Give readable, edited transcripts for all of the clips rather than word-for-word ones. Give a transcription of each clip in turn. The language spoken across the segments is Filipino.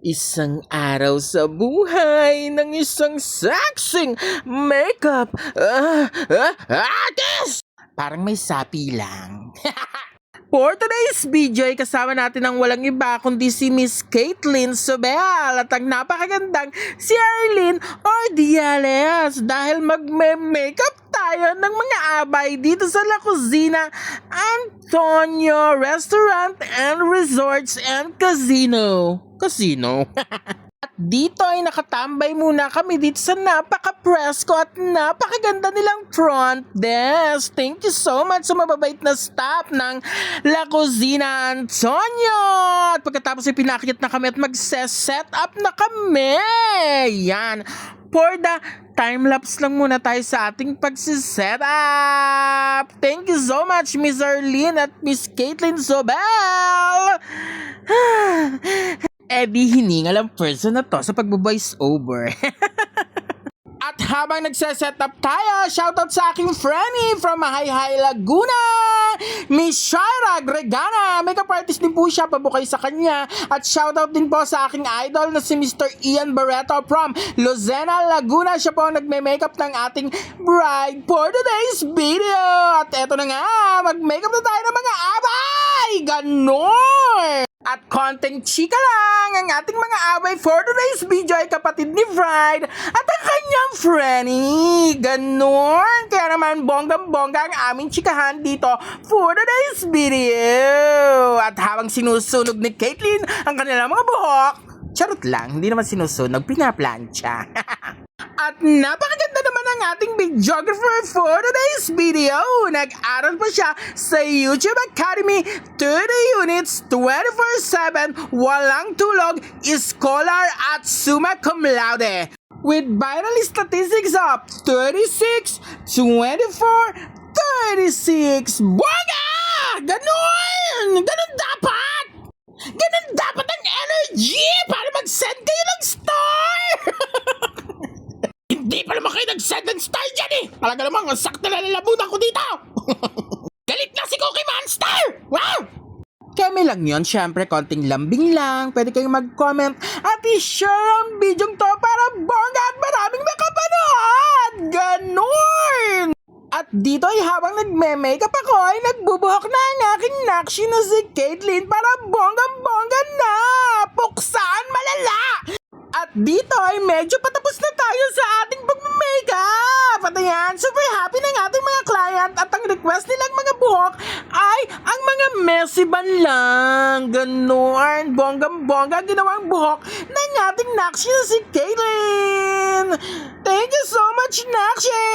Isang araw sa buhay ng isang sexing makeup artist! Parang may sapi lang. For today's video ay kasama natin ang walang iba kundi si Miss Caitlyn Sobel at ang napakagandang si Arlene Ordiales dahil magme-makeup tayo ng mga abay dito sa La Cocina Antonio Restaurant and Resorts and Casino. At dito ay nakatambay muna kami dito sa napaka-presko at napakaganda nilang front desk. Thank you so much sa mababait na staff ng La Cocina Antonio. At pagkatapos ay pinakit na kami at mag-set up na kami. Yan. For the time-lapse lang muna tayo sa ating pagsiset up. Thank you so much, Miss Arlene at Miss Caitlyn Sobel. Di hiningal ang person na to sa pagbo-voice over. At habang nagse-set up tayo, shoutout sa aking Franny from Mahayhay, Laguna! Miss Shaira Gregana, makeup artist din po siya, pabukay sa kanya. At shoutout din po sa aking idol na si Mr. Ian Barreto from Lucena, Laguna. Siya po ang nagme-makeup ng ating bride for today's video. At eto na nga, mag-makeup na tayo ng mga abay! Ganon! At konting chika lang, ang ating mga abay for today's video ay kapatid ni Bride at ang kanyang Franny. Ganon. Kaya naman bonggang-bongga ang aming chikahan dito for today's video. At habang sinusunog ni Caitlyn ang kanilang mga buhok, charot lang, hindi naman sinusunog, pinaplansya. At napakaganda naman ang ating videographer for today's video. Nag-aral pa siya sa YouTube Academy 30 units 24/7 walang tulog, scholar at summa cum laude. With viral statistics of 36, 24, 36. Bongga! Ganon! Ganon dapat! Ganon dapat ang energy para mag-send kayo ng star! Hindi pa naman kayo nag-send ng star dyan eh! Talaga namang ang sakta na lalabunan ko dito! Galit na si Cookie Monster! Wow! Kami lang yun, syempre konting lambing lang. Pwede kayong mag-comment at i-share ang video to para bongga at maraming makapanood! Ganon! At dito ay habang nagme-makeup ako ay nagbubuhok na ang aking nakshi na si Caitlyn para bonggang-bongga na! Puksaan malala! At dito ay medyo patapos na tayo sa ating pag-makeup. At ayan, super happy ng ating mga client at ang request nilang mga buhok ay ang mga messy ban lang. Ganon, bonggang-bongga ginawang buhok ng ating Nakshi na si Caitlyn. Thank you so much, Nakshi!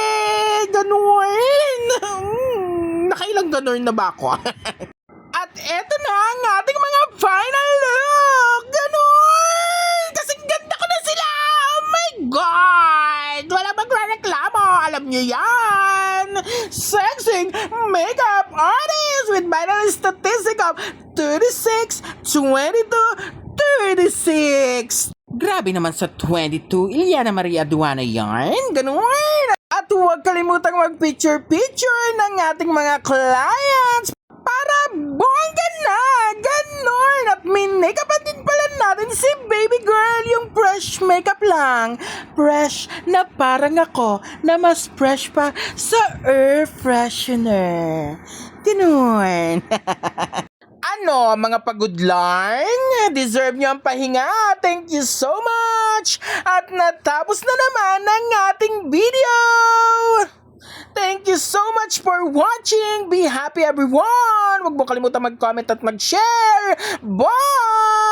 Ganon. Nakailang ganon na ba ako? At eto na ang ating mga final look. Ganon! Kasing ganda ko na sila! Oh my God! Wala magre-reklamo! Alam niyo yan! Sexing makeup artist with viral statistic of 36, 22, 36. Grabe naman sa 22, Iliana Maria Aduana yan. Ganon! At huwag kalimutang mag-picture-picture ng ating mga clients para bongga na! Ganon! At may makeup din pala natin si baby girl, yung fresh makeup lang. Fresh na parang ako na mas fresh pa sa air freshener. Ganon! Ano, mga pagod lang? Deserve nyo ang pahinga. Thank you so much! At natapos na naman ang ating video! Thank you so much for watching! Be happy everyone! Huwag mo kalimutan mag-comment at mag-share! Bye!